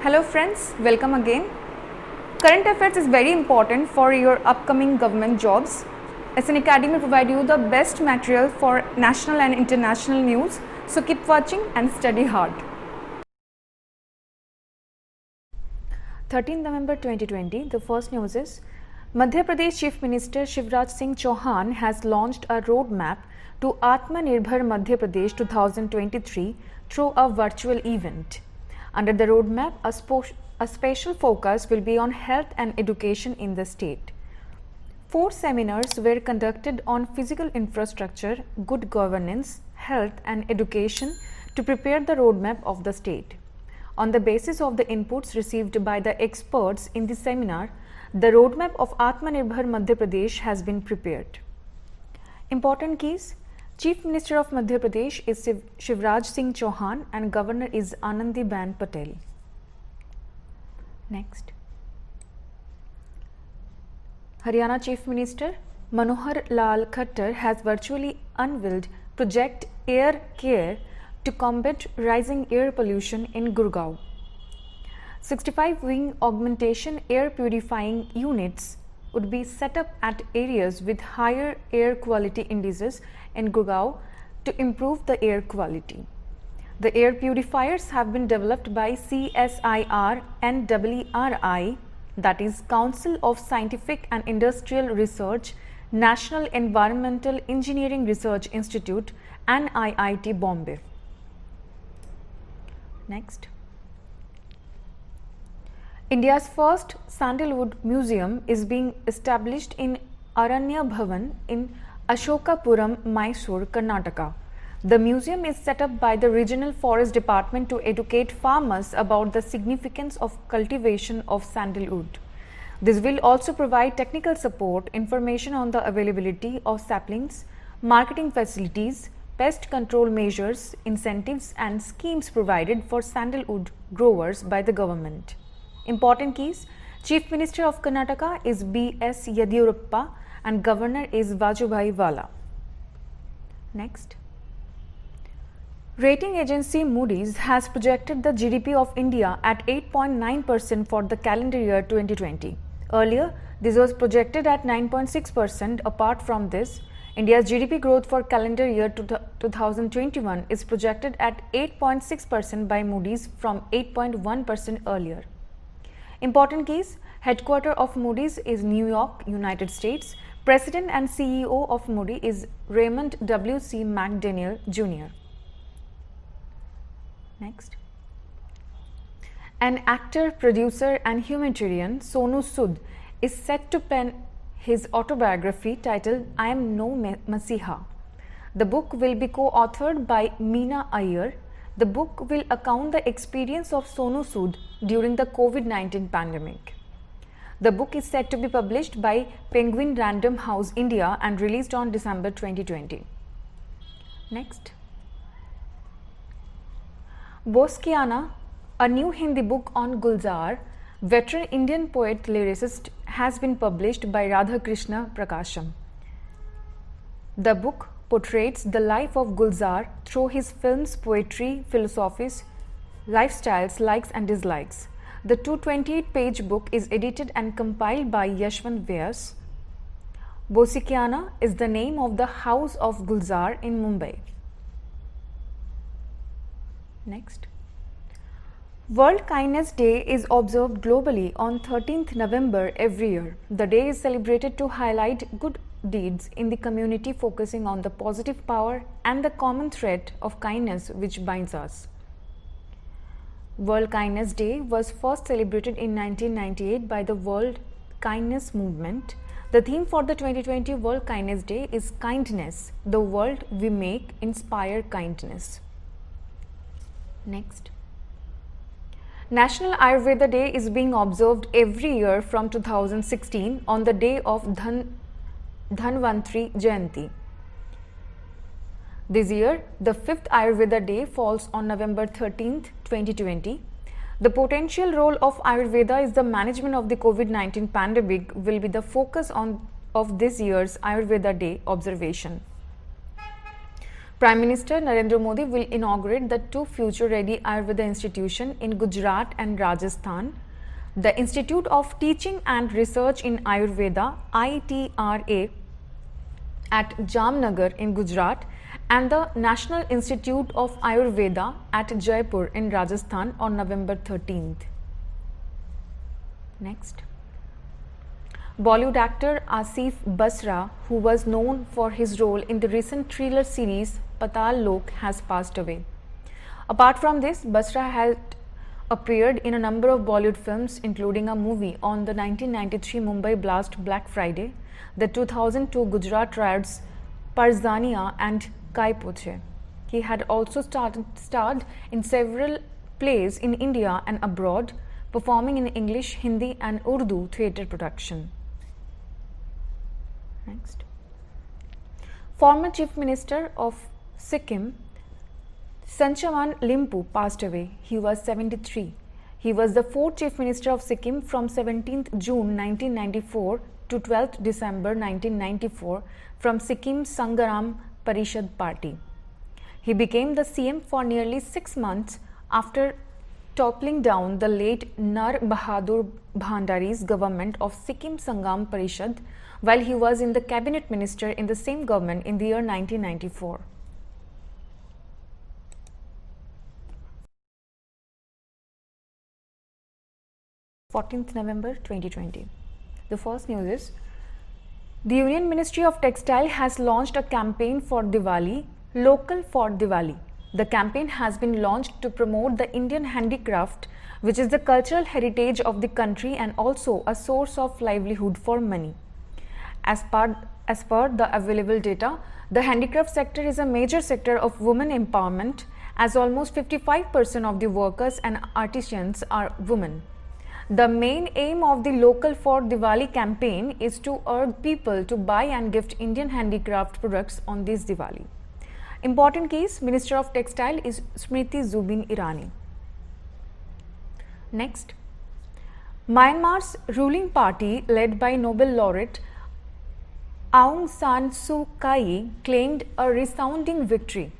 Hello friends, welcome again. Current affairs is very important for your upcoming government jobs. SN Academy will provide you the best material for national and international news. So keep watching and study hard. 13th November 2020, the first news is Madhya Pradesh Chief Minister Shivraj Singh Chauhan has launched a roadmap to Atmanirbhar Madhya Pradesh 2023 through a virtual event. Under the roadmap, a special focus will be on health and education in the state. 4 seminars were conducted on physical infrastructure, good governance, health and education to prepare the roadmap of the state. On the basis of the inputs received by the experts in the seminar, the roadmap of Atmanirbhar Madhya Pradesh has been prepared. Important keys: Chief Minister of Madhya Pradesh is Shivraj Singh Chauhan and Governor is Anandiben Patel. Next. Haryana Chief Minister Manohar Lal Khattar has virtually unveiled Project Air Care to combat rising air pollution in Gurgaon. 65 wing augmentation air purifying units would be set up at areas with higher air quality indices in Gurgaon to improve the air quality. The air purifiers have been developed by CSIR and WRI, that is Council of Scientific and Industrial Research, National Environmental Engineering Research Institute and IIT Bombay. Next. India's first Sandalwood Museum is being established in Aranya Bhavan in Ashokapuram, Mysore, Karnataka. The museum is set up by the Regional Forest Department to educate farmers about the significance of cultivation of sandalwood. This will also provide technical support, information on the availability of saplings, marketing facilities, pest control measures, incentives and schemes provided for sandalwood growers by the government. Important keys: Chief Minister of Karnataka is B.S. Yediyurappa and Governor is Vajubhai Vala. Next. Rating agency Moody's has projected the GDP of India at 8.9% for the calendar year 2020. Earlier, this was projected at 9.6%. Apart from this, India's GDP growth for calendar year 2021 is projected at 8.6% by Moody's from 8.1% earlier. Important keys: Headquarters of Moody's is New York, United States. President and CEO of Moody's is Raymond W.C. McDaniel Jr. Next. An actor, producer and humanitarian, Sonu Sood, is set to pen his autobiography titled I Am No Masiha. The book will be co-authored by Meena Iyer. The book will account the experience of Sonu Sood during the COVID-19 pandemic. The book is set to be published by Penguin Random House India and released on December 2020. Next. Boskiana, a new Hindi book on Gulzar, veteran Indian poet lyricist, has been published by Radhakrishna Prakasham. The book portrays the life of Gulzar through his films, poetry, philosophies, lifestyles, likes and dislikes. The 228-page book is edited and compiled by Yashwant Vyas. Boskiana is the name of the house of Gulzar in Mumbai. Next. World Kindness Day is observed globally on 13th November every year. The day is celebrated to highlight good deeds in the community, focusing on the positive power and the common thread of kindness which binds us. World Kindness Day was first celebrated in 1998 by the World Kindness Movement. The theme for the 2020 World Kindness Day is Kindness, the world we make, inspire kindness. Next. National Ayurveda Day is being observed every year from 2016 on the day of Dhanvantri Jayanti. This year, the 5th Ayurveda Day falls on November 13th, 2020. The potential role of Ayurveda is the management of the COVID-19 pandemic will be the focus of this year's Ayurveda Day observation. Prime Minister Narendra Modi will inaugurate the two future-ready Ayurveda institutions in Gujarat and Rajasthan. The Institute of Teaching and Research in Ayurveda (ITRA) at Jamnagar in Gujarat and the National Institute of Ayurveda at Jaipur in Rajasthan on November 13th. Next. Bollywood actor Asif Basra, who was known for his role in the recent thriller series Patal Lok, has passed away. Apart from this, Basra had appeared in a number of Bollywood films, including a movie on the 1993 Mumbai blast Black Friday, the 2002 Gujarat riots Parzania and Kai Poche. He had also starred in several plays in India and abroad, performing in English, Hindi and Urdu theatre production. Next. Former Chief Minister of Sikkim, Sanchavan Limpu, passed away. He was 73. He was the fourth Chief Minister of Sikkim from 17th June 1994 to 12th December 1994 from Sikkim Sangaram Parishad Party. He became the CM for nearly 6 months after toppling down the late Nar Bahadur Bhandari's government of Sikkim Sangam Parishad while he was in the cabinet minister in the same government in the year 1994. November 2020. The first news is the Union Ministry of Textile has launched a campaign for Diwali, Local for Diwali. The campaign has been launched to promote the Indian handicraft, which is the cultural heritage of the country and also a source of livelihood for many. As per the available data, the handicraft sector is a major sector of women empowerment, as almost 55% of the workers and artisans are women. The main aim of the Local for Diwali campaign is to urge people to buy and gift Indian handicraft products on this Diwali. Important case, Minister of Textile is Smriti Zubin Irani. Next. Myanmar's ruling party led by Nobel laureate Aung San Suu Kyi claimed a resounding victory.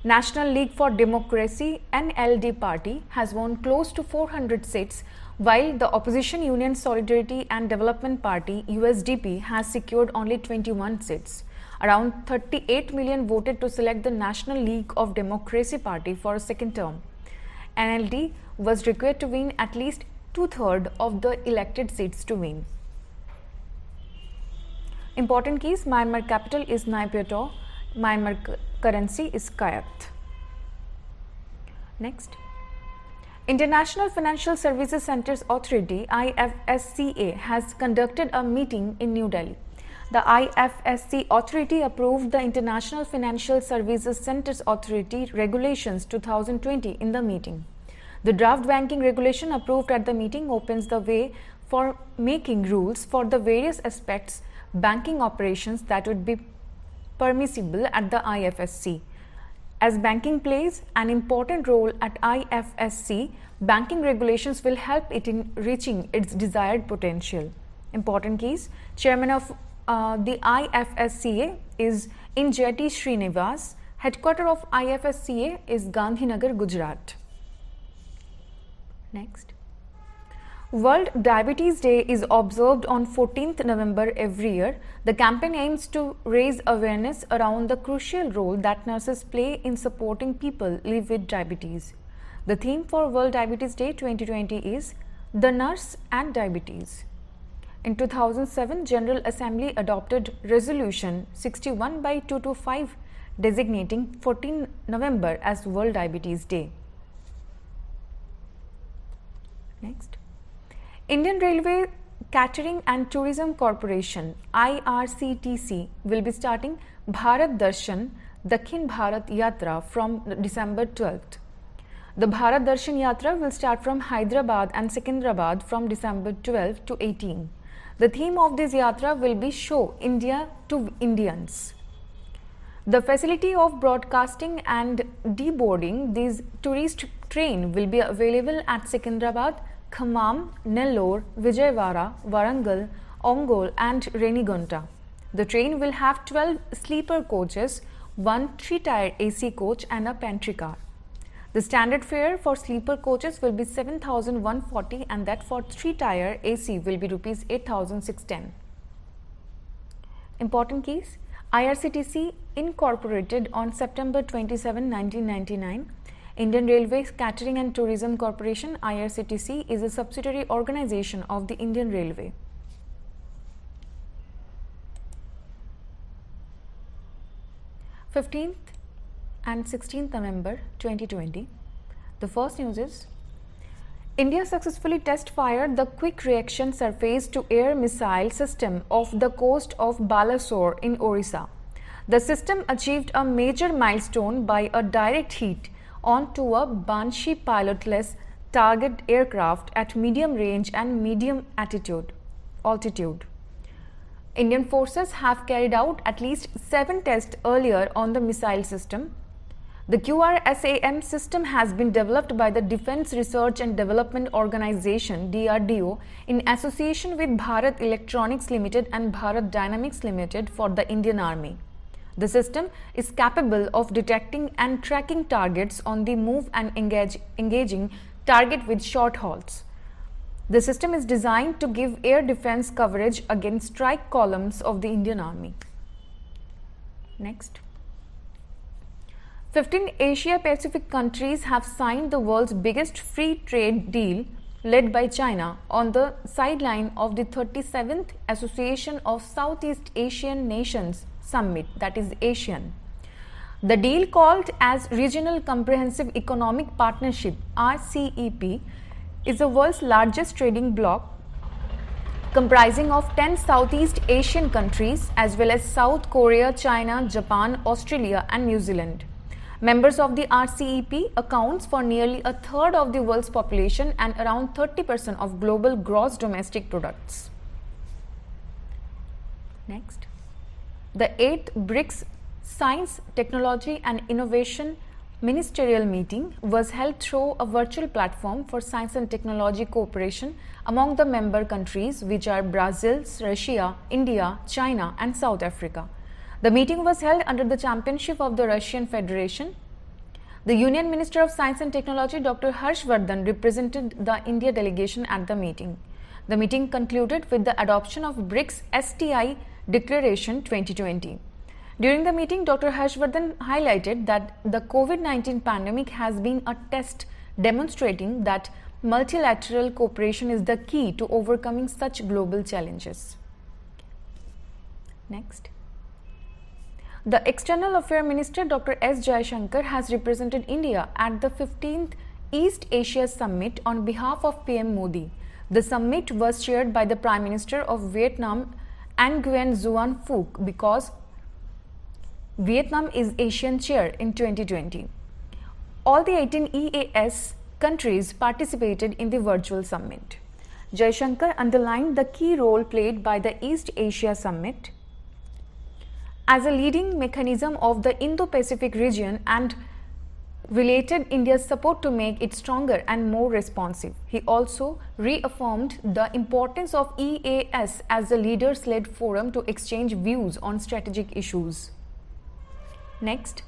National League for Democracy (NLD) party has won close to 400 seats, while the opposition Union Solidarity and Development Party (USDP) has secured only 21 seats. Around 38 million voted to select the National League of Democracy party for a second term. NLD was required to win at least 2/3 of the elected seats to win. Important keys: Myanmar capital is Naypyidaw, Myanmar currency is Kyat. Next. International Financial Services Centres Authority (IFSCA) has conducted a meeting in New Delhi. The IFSC authority approved the International Financial Services Centres Authority Regulations 2020 in the meeting. The draft banking regulation approved at the meeting opens the way for making rules for the various aspects banking operations that would be permissible at the IFSC. As banking plays an important role at IFSC, banking regulations will help it in reaching its desired potential. Important keys: Chairman of the IFSCA is Injeti Srinivas. Headquarter of IFSCA is Gandhinagar, Gujarat. Next. World Diabetes Day is observed on 14th November every year. The campaign aims to raise awareness around the crucial role that nurses play in supporting people live with diabetes. The theme for World Diabetes Day 2020 is The Nurse and Diabetes. In 2007, General Assembly adopted Resolution 61/225 designating 14 November as World Diabetes Day. Next. Indian Railway Catering and Tourism Corporation (IRCTC) will be starting Bharat Darshan Dakhin Bharat Yatra from December 12th. The Bharat Darshan Yatra will start from Hyderabad and Secunderabad from December 12 to 18. The theme of this yatra will be Show India to Indians. The facility of broadcasting and deboarding this tourist train will be available at Secunderabad, Khammam, Nellore, Vijayawada, Warangal, Ongole and Renigunta. The train will have 12 sleeper coaches, one 3-tier AC coach and a pantry car. The standard fare for sleeper coaches will be 7,140 and that for 3-tier AC will be rupees 8,610. Important keys: IRCTC incorporated on September 27, 1999. Indian Railways Catering and Tourism Corporation (IRCTC) is a subsidiary organization of the Indian Railway. (15th and 16th November 2020). The first news is India successfully test fired the quick reaction surface to air missile system off the coast of Balasore in Odisha. The system achieved a major milestone by a direct hit onto a Banshee pilotless target aircraft at medium range and medium altitude. Indian forces have carried out at least 7 tests earlier on the missile system. The QRSAM system has been developed by the Defence Research and Development Organisation (DRDO) in association with Bharat Electronics Limited and Bharat Dynamics Limited for the Indian Army. The system is capable of detecting and tracking targets on the move and engaging target with short halts. The system is designed to give air defence coverage against strike columns of the Indian Army. Next. 15 Asia-Pacific countries have signed the world's biggest free trade deal led by China on the sideline of the 37th Association of Southeast Asian Nations Summit, that is ASEAN. The deal, called as Regional Comprehensive Economic Partnership (RCEP), is the world's largest trading bloc comprising of 10 Southeast Asian countries as well as South Korea, China, Japan, Australia and New Zealand. Members of the RCEP accounts for nearly a third of the world's population and around 30% of global gross domestic products. Next. The 8th BRICS Science, Technology and Innovation Ministerial meeting was held through a virtual platform for science and technology cooperation among the member countries, which are Brazil, Russia, India, China and South Africa. The meeting was held under the championship of the Russian Federation. The Union Minister of Science and Technology, Dr. Vardhan, represented the India delegation at the meeting. The meeting concluded with the adoption of BRICS STI Declaration 2020. During the meeting, Dr. Vardhan highlighted that the COVID-19 pandemic has been a test demonstrating that multilateral cooperation is the key to overcoming such global challenges. Next. The External Affairs Minister Dr. S. Jaishankar has represented India at the 15th East Asia Summit on behalf of PM Modi. The summit was chaired by the Prime Minister of Vietnam, Nguyen Xuan Phuc, because Vietnam is Asian Chair in 2020. All the 18 EAS countries participated in the virtual summit. Jaishankar underlined the key role played by the East Asia Summit as a leading mechanism of the Indo-Pacific region and related India's support to make it stronger and more responsive. He also reaffirmed the importance of EAS as a leaders-led forum to exchange views on strategic issues. Next.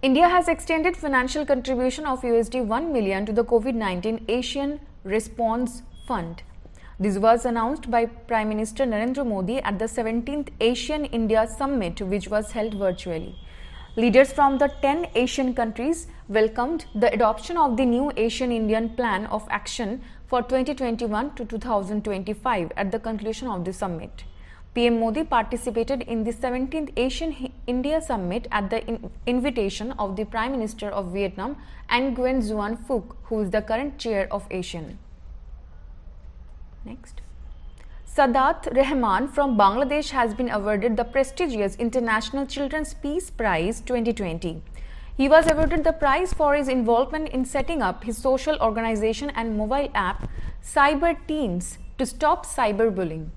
India has extended financial contribution of $1 million to the COVID-19 Asian Response Fund. This was announced by Prime Minister Narendra Modi at the 17th ASEAN-India Summit, which was held virtually. Leaders from the 10 Asian countries welcomed the adoption of the new Asian-Indian Plan of Action for 2021 to 2025 at the conclusion of the summit. PM Modi participated in the 17th Asian-India Summit at the invitation of the Prime Minister of Vietnam, Nguyen Xuan Phuc, who is the current chair of ASEAN. Next. Sadat Rahman from Bangladesh has been awarded the prestigious International Children's Peace Prize 2020. He was awarded the prize for his involvement in setting up his social organization and mobile app Cyber Teens to stop cyberbullying.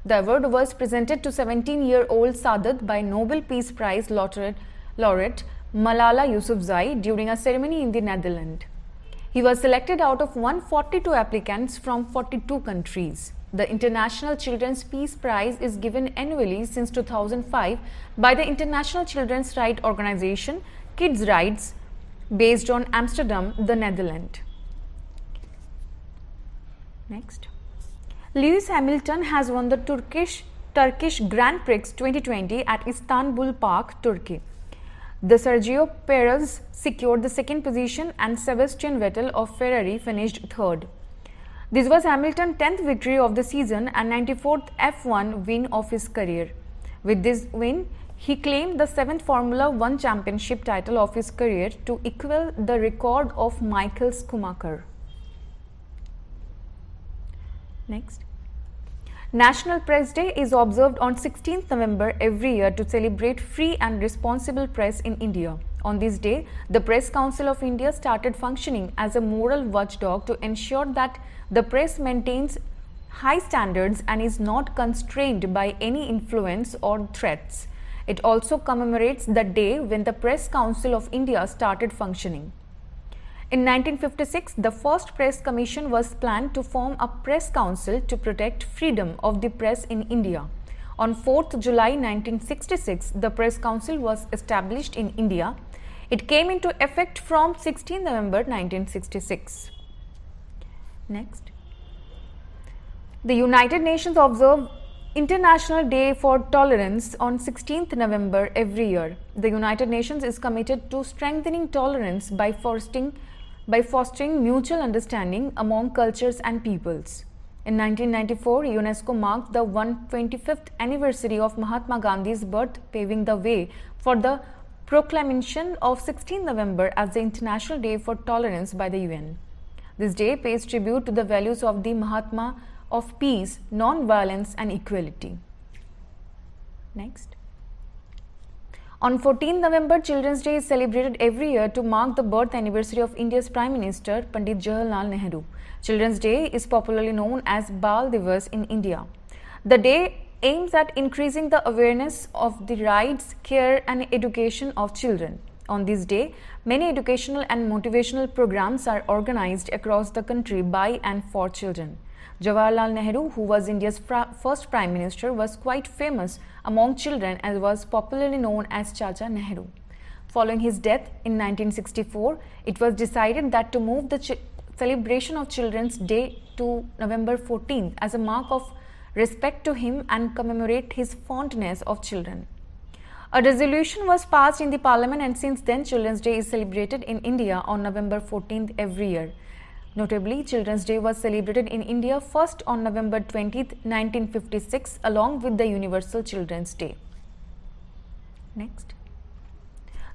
The award was presented to 17-year-old Sadat by Nobel Peace Prize laureate Malala Yousafzai during a ceremony in the Netherlands. He was selected out of 142 applicants from 42 countries. The International Children's Peace Prize is given annually since 2005 by the International Children's Rights Organization, Kids' Rights, based on Amsterdam, the Netherlands. Next. Lewis Hamilton has won the Turkish Grand Prix 2020 at Istanbul Park, Turkey. The Sergio Perez secured the second position and Sebastian Vettel of Ferrari finished third. This was Hamilton's 10th victory of the season and 94th F1 win of his career. With this win, he claimed the 7th Formula One championship title of his career to equal the record of Michael Schumacher. Next. National Press Day is observed on 16th November every year to celebrate free and responsible press in India. On this day, the Press Council of India started functioning as a moral watchdog to ensure that the press maintains high standards and is not constrained by any influence or threats. It also commemorates the day when the Press Council of India started functioning. In 1956, the first Press Commission was planned to form a press council to protect freedom of the press in India. On 4th July 1966, the Press Council was established in India. It came into effect from 16 November 1966. Next. The United Nations observe International Day for Tolerance on 16th November every year. The United Nations is committed to strengthening tolerance by fostering mutual understanding among cultures and peoples. In 1994, UNESCO marked the 125th anniversary of Mahatma Gandhi's birth, paving the way for the proclamation of 16 November as the International Day for Tolerance by the UN. This day pays tribute to the values of the Mahatma of peace, non-violence and equality. Next. On 14 November, Children's Day is celebrated every year to mark the birth anniversary of India's Prime Minister, Pandit Jawaharlal Nehru. Children's Day is popularly known as Bal Divas in India. The day aims at increasing the awareness of the rights, care and education of children. On this day, many educational and motivational programs are organized across the country by and for children. Jawaharlal Nehru, who was India's first Prime Minister, was quite famous among children and was popularly known as Chacha Nehru. Following his death in 1964, it was decided that to move the celebration of Children's Day to November 14th as a mark of respect to him and commemorate his fondness of children. A resolution was passed in the Parliament, and since then Children's Day is celebrated in India on November 14th every year. Notably, Children's Day was celebrated in India first on November 20th, 1956 along with the Universal Children's Day. Next.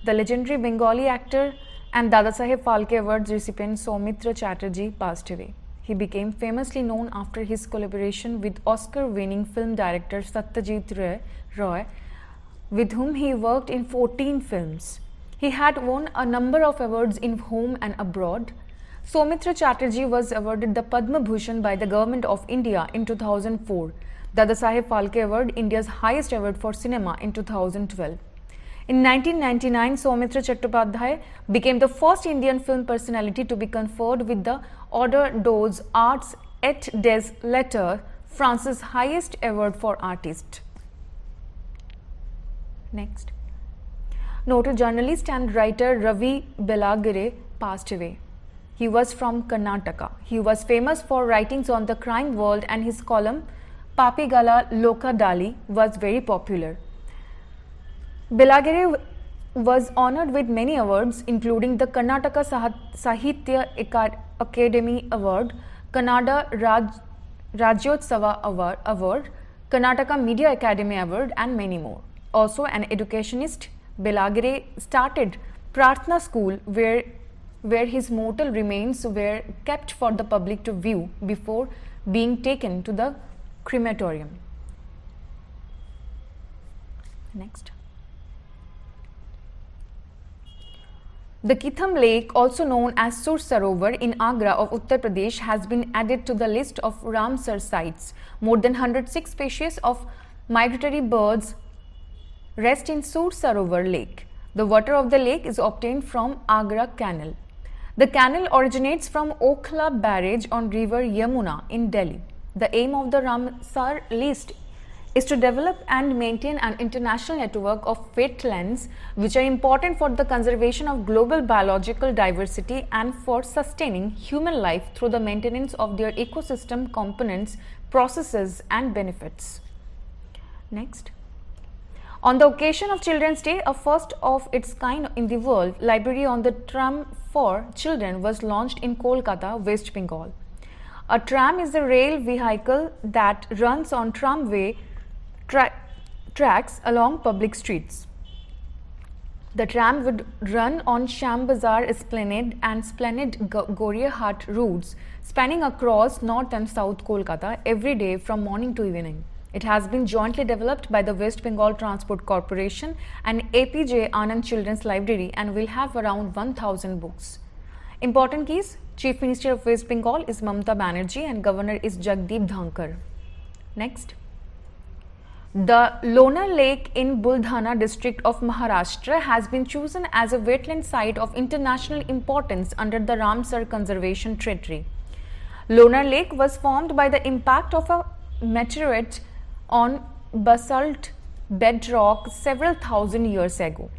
The legendary Bengali actor and Dadasaheb Phalke Awards recipient Soumitra Chatterjee passed away. He became famously known after his collaboration with Oscar-winning film director Satyajit Roy, with whom he worked in 14 films. He had won a number of awards in home and abroad. Soumitra Chatterjee was awarded the Padma Bhushan by the Government of India in 2004, Dadasaheb Phalke Award, India's highest award for cinema, in 2012. In 1999, Soumitra Chattopadhyay became the first Indian film personality to be conferred with the Ordre des Arts et des Lettres, France's highest award for artists. Next. Noted journalist and writer Ravi Belagere passed away. He was from Karnataka. He was famous for writings on the crime world, and his column Papigala Loka Dali was very popular. Belagere was honored with many awards, including the Karnataka Sahitya Academy Award, Kannada Rajyotsava Award, Karnataka Media Academy Award and many more. Also an educationist, Belagere started Prarthana School where his mortal remains were kept for the public to view before being taken to the crematorium. Next. The Kitham Lake, also known as Sur Sarovar in Agra of Uttar Pradesh, has been added to the list of Ramsar sites. More than 106 species of migratory birds rest in Sur Sarovar Lake. The water of the lake is obtained from Agra Canal. The canal originates from Okhla Barrage on river Yamuna in Delhi. The aim of the Ramsar list is to develop and maintain an international network of wetlands which are important for the conservation of global biological diversity and for sustaining human life through the maintenance of their ecosystem components, processes and benefits. Next. On the occasion of Children's Day, a first of its kind in the world, library on the Tram for children was launched in Kolkata, West Bengal. A tram is a rail vehicle that runs on tramway tracks along public streets. The tram would run on Sham Bazar Esplanade and Goria Hat routes spanning across North and South Kolkata every day from morning to evening. It has been jointly developed by the West Bengal Transport Corporation and APJ Anand Children's Library and will have around 1000 books. Important keys: Chief Minister of West Bengal is Mamata Banerjee and Governor is Jagdeep Dhankar. Next. The Lonar Lake in Buldhana district of Maharashtra has been chosen as a wetland site of international importance under the Ramsar Conservation Treaty. Lonar Lake was formed by the impact of a meteorite on basalt bedrock several thousand years ago.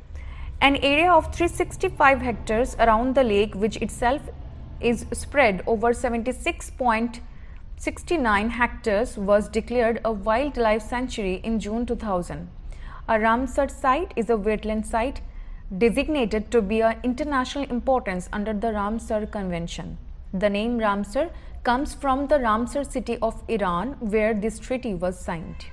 An area of 365 hectares around the lake, which itself is spread over 76.69 hectares, was declared a wildlife sanctuary in June 2000. A Ramsar site is a wetland site designated to be of international importance under the Ramsar Convention. The name Ramsar comes from the Ramsar city of Iran, where this treaty was signed.